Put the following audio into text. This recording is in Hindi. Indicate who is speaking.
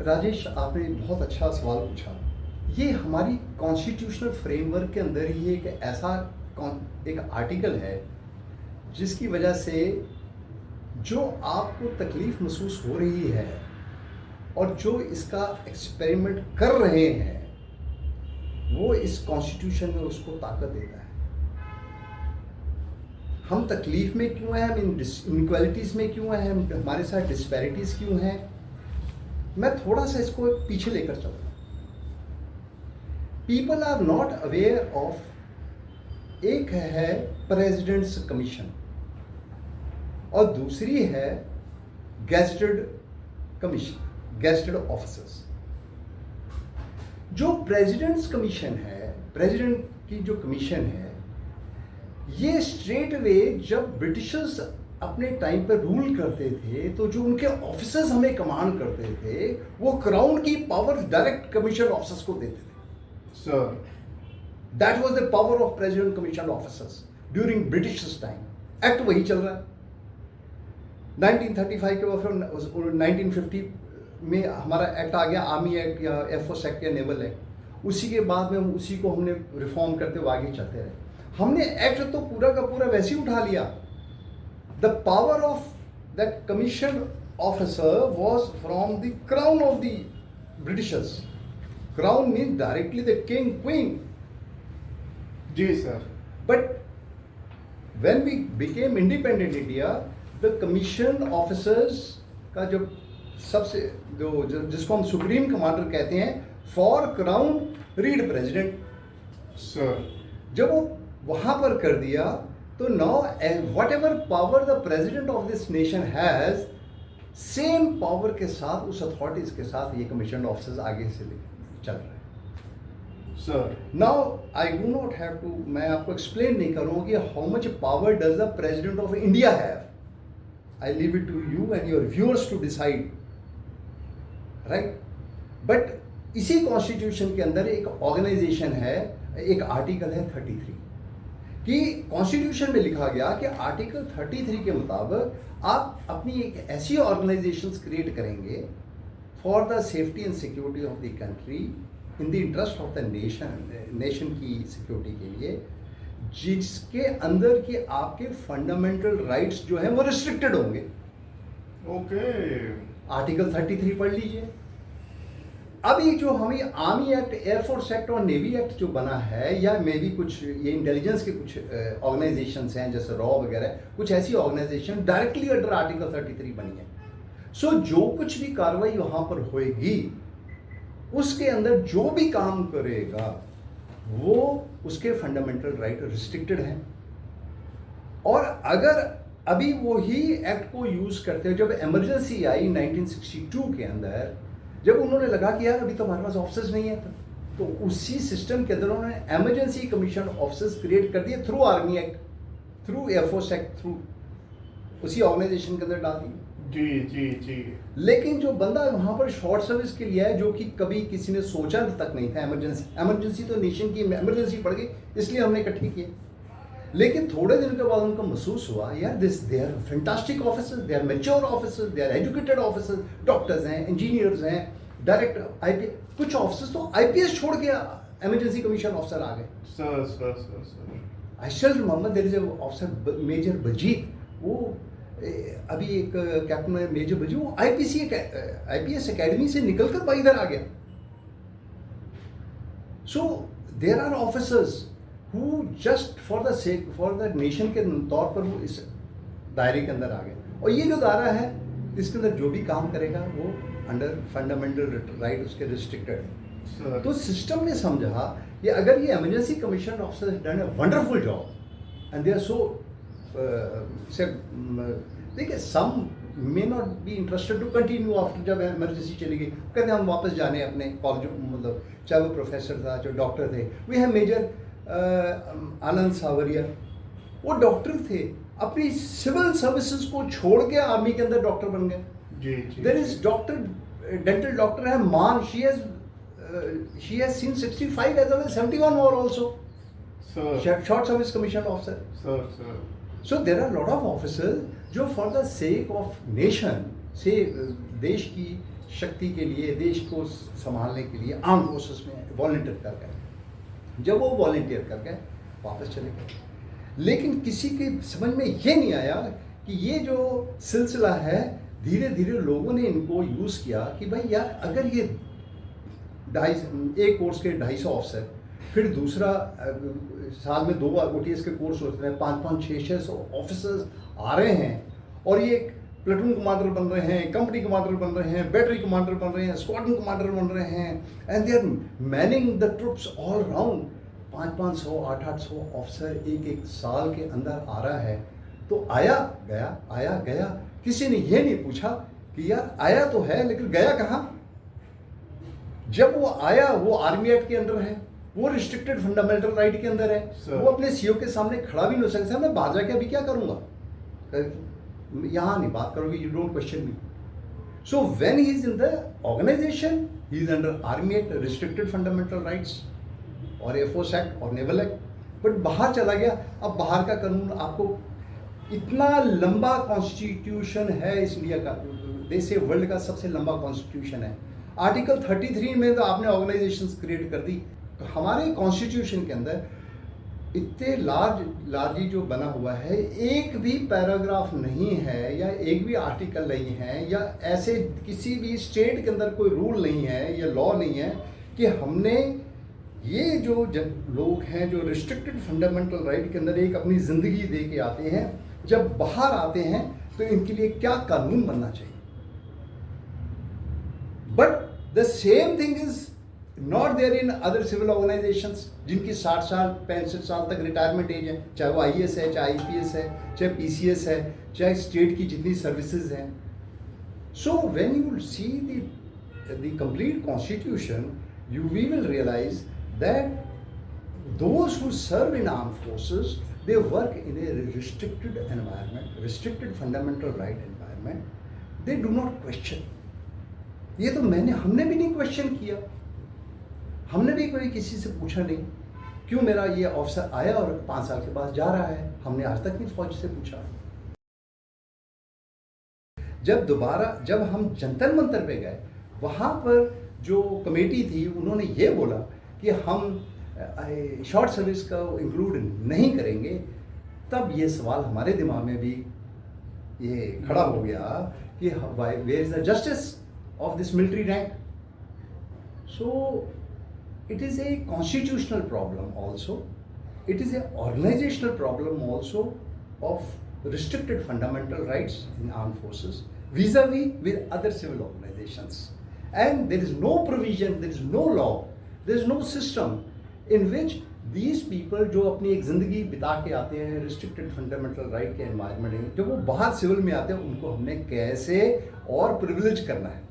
Speaker 1: राजेश, आपने बहुत अच्छा सवाल पूछा। ये हमारी कॉन्स्टिट्यूशनल फ्रेमवर्क के अंदर ही एक ऐसा एक आर्टिकल है जिसकी वजह से जो आपको तकलीफ महसूस हो रही है और जो इसका एक्सपेरिमेंट कर रहे हैं वो इस कॉन्स्टिट्यूशन में उसको ताकत देता है। हम तकलीफ में क्यों हैं, हम इनइक्वालिटीज़ में क्यों हैं, हमारे साथ डिस्पैरिटीज़ क्यों हैं। मैं थोड़ा सा इसको पीछे लेकर चलता हूँ। People are not aware of, एक है प्रेसिडेंट्स कमीशन और दूसरी है गेस्टेड कमीशन, गेस्टेड ऑफिसर्स। जो प्रेसिडेंट्स कमीशन है, प्रेसिडेंट की जो कमीशन है, ये स्ट्रेट वे जब ब्रिटिशर्स अपने टाइम पर रूल करते थे तो जो उनके ऑफिसर्स हमें कमांड करते थे वो क्राउन की पावर डायरेक्ट कमीशन ऑफिसर्स को देते थे।
Speaker 2: Sir,
Speaker 1: that was the power of president commission officers during Britishers time. Act वही चल रहा है 1935 के बाद। 1950 में हमारा एक्ट आ गया, आर्मी एक्ट या एयरफोर्स एक्ट या नेवल एक्ट। उसी के बाद में उसी को हमने रिफॉर्म करते हुए आगे चलते रहे। हमने एक्ट तो पूरा का पूरा वैसे ही उठा लिया। The power of that commission officer was from the crown of the Britishers. Crown mean directly the king, queen.
Speaker 2: जी sir.
Speaker 1: But when we became independent India, the commission officers का जो सबसे जिसको हम सुप्रीम कमांडर कहते हैं, for crown read president.
Speaker 2: Sir,
Speaker 1: जब वो वहां पर कर दिया तो now whatever power the president of this nation has, same power के साथ, उस अथॉरिटीज के साथ ये कमीशन ऑफिसर्स आगे से चल रहे हैं।
Speaker 2: Sir,
Speaker 1: now I do not have to, मैं आपको एक्सप्लेन नहीं करूंगा कि how much power does the president of India have. I leave it to you and your viewers to decide, right. But इसी कॉन्स्टिट्यूशन के अंदर एक ऑर्गेनाइजेशन है, एक आर्टिकल है 33 कि कॉन्स्टिट्यूशन में लिखा गया कि आर्टिकल 33 के मुताबिक आप अपनी एक ऐसी ऑर्गेनाइजेशंस क्रिएट करेंगे for the safety and security of the country, in the interest of the nation की सिक्योरिटी के लिए, जिसके अंदर कि आपके फंडामेंटल राइट्स जो हैं वो रिस्ट्रिक्टेड होंगे।
Speaker 2: ओके।
Speaker 1: आर्टिकल 33 पढ़ लीजिए। अभी जो हमें आर्मी एक्ट, एयरफोर्स एक्ट और नेवी एक्ट जो बना है, या मे भी कुछ ये इंटेलिजेंस के कुछ ऑर्गेनाइजेशंस हैं जैसे रॉ वगैरह, कुछ ऐसी ऑर्गेनाइजेशन डायरेक्टली अंडर आर्टिकल 33 बनी है। सो जो कुछ भी कार्रवाई वहां पर होएगी उसके अंदर जो भी काम करेगा वो उसके फंडामेंटल राइट रिस्ट्रिक्टेड हैं। और अगर अभी वो ही एक्ट को यूज करते हैं, जब इमरजेंसी आई 1962 के अंदर, जब उन्होंने लगा कि यार अभी तो हमारे पास ऑफिसर्स नहीं है, तो उसी सिस्टम के अंदर उन्होंने इमरजेंसी कमीशन ऑफिसर्स क्रिएट कर दिए through army act, through air force act, through उसी ऑर्गेनाइजेशन के अंदर डाल दिए।
Speaker 2: जी जी जी।
Speaker 1: लेकिन जो बंदा वहां पर शॉर्ट सर्विस के लिए है, जो कि कभी किसी ने सोचा तक नहीं था, इमरजेंसी तो नेशन की इमरजेंसी पड़ गई इसलिए हमने इकट्ठी किए। लेकिन थोड़े दिन के बाद उनको महसूस हुआ यार they are fantastic officers, they are mature officers, they are educated officers, doctors हैं, इंजीनियर्स हैं, डायरेक्ट आईपीएस, कुछ ऑफिसर्स तो आईपीएस छोड़ के इमरजेंसी कमीशन ऑफिसर आ गए।
Speaker 2: Sir sir sir sir,
Speaker 1: I still remember there is officer major Baljit, वो अभी एक कैप्टन मेजर बलजीत, वो आईपीएस एकेडमी से निकलकर भाई इधर आ गया। So there are officers who just for the sake, for the nation के तौर पर वो इस दायरे के अंदर आ गए। और ये जो दायरा है इसके अंदर जो भी काम करेगा वो अंडर फंडामेंटल राइट उसके रिस्ट्रिक्टेड है। तो सिस्टम ने समझा कि अगर ये emergency commission officer done a wonderful job and they are so, देखिए some may not be interested to continue after, जब इमरजेंसी चली गई कहते हम वापस जाने अपने कॉलेज, मतलब चाहे वो प्रोफेसर था, जो डॉक्टर थे। वी हैव मेजर आनंद सावरिया, वो डॉक्टर थे, अपनी सिविल सर्विसेज को छोड़ के आर्मी के अंदर डॉक्टर बन गए।
Speaker 2: जी जी।
Speaker 1: There is doctor, dental doctor है मान, she has seen 65 as well 71 और also short service commission officer.
Speaker 2: Sir
Speaker 1: so there are lot of officers जो for the sake of nation से, देश की शक्ति के लिए, देश को संभालने के लिए आर्म फोर्सेस में वॉलंटियर कर गए। जब वो वॉलंटियर कर गए वापस चले गए, लेकिन किसी के समझ में ये नहीं आया कि ये जो सिलसिला है धीरे धीरे लोगों ने इनको यूज़ किया कि भाई यार अगर ये एक कोर्स के 250 ऑफिसर, फिर दूसरा साल में 2 OTS के कोर्स होते हैं, 5-5, 6-6 ऑफिसर्स आ रहे हैं और ये प्लेटून कमांडर बन रहे हैं, कंपनी कमांडर बन रहे हैं, बैटरी कमांडर बन रहे हैं, स्क्वाड्रन कमांडर बन रहे हैं, and they are manning the troops all round. 500-500, 800-800 officer एक साल के अंदर आ रहा है। तो आया गया, किसी ने ये नहीं पूछा कि यार आया तो है लेकिन गया कहाँ। जब वो आया वो आर्मी एक्ट के अंदर है, वो रिस्ट्रिक्टेड फंडामेंटल राइट के अंदर है, वो अपने सीईओ के सामने खड़ा भी नहीं हो सकता। मैं बाहर जाके अभी क्या करूंगा, यहाँ नहीं बात करोगे, you don't question me. So when he is in the organisation he is under army act, restricted fundamental rights और एयरफोर्स एक्ट और नेवल एक्ट। बट बाहर चला गया, अब बाहर का कानून आपको इतना लंबा कॉन्स्टिट्यूशन है इस इंडिया का, देश से वर्ल्ड का सबसे लंबा कॉन्स्टिट्यूशन है। आर्टिकल 33 में तो आपने ऑर्गेनाइजेशंस क्रिएट कर दी। तो हमारे कॉन्स्टिट्यूशन के अंदर इतने लार्ज जो बना हुआ है, एक भी पैराग्राफ नहीं है या एक भी आर्टिकल नहीं है या ऐसे किसी भी स्टेट के अंदर कोई रूल नहीं है या लॉ नहीं है कि हमने ये जो लोग हैं जो रिस्ट्रिक्टेड फंडामेंटल राइट के अंदर एक अपनी ज़िंदगी दे के आते हैं, जब बाहर आते हैं तो इनके लिए क्या कानून बनना चाहिए। But the same thing is not there in other civil organisations जिनकी 60 साल 65 साल तक रिटायरमेंट एज है, चाहे वो IAS है, चाहे IPS है, चाहे PCS है, चाहे स्टेट की जितनी सर्विसेज हैं। So when you see the complete constitution we will realize that those who serve in armed forces, they work in a restricted environment, restricted fundamental right environment. They do not question. ये तो हमने भी नहीं क्वेश्चन किया, हमने भी कोई किसी से पूछा नहीं क्यों मेरा ये ऑफिसर आया और 5 साल के बाद जा रहा है। हमने आज तक नहीं फौज से पूछा। जब हम जंतर मंतर पे गए, वहाँ पर जो कमेटी थी उन्होंने ये बोला कि हम शॉर्ट सर्विस का इंक्लूड नहीं करेंगे, तब ये सवाल हमारे दिमाग में भी ये खड़ा हो गया कि where is the justice of this military rank. So it is a constitutional problem also, it is an organizational problem also of restricted fundamental rights in armed forces vis-a-vis with other civil organizations. And there is no provision, there is no law, there is no system in which these people जो अपनी एक ज़िंदगी बिता के आते हैं रिस्ट्रिक्टेड फंडामेंटल राइट के एनवायरनमेंट में, जब वो बाहर सिविल में आते हैं उनको हमने कैसे और प्रिविलेज करना है।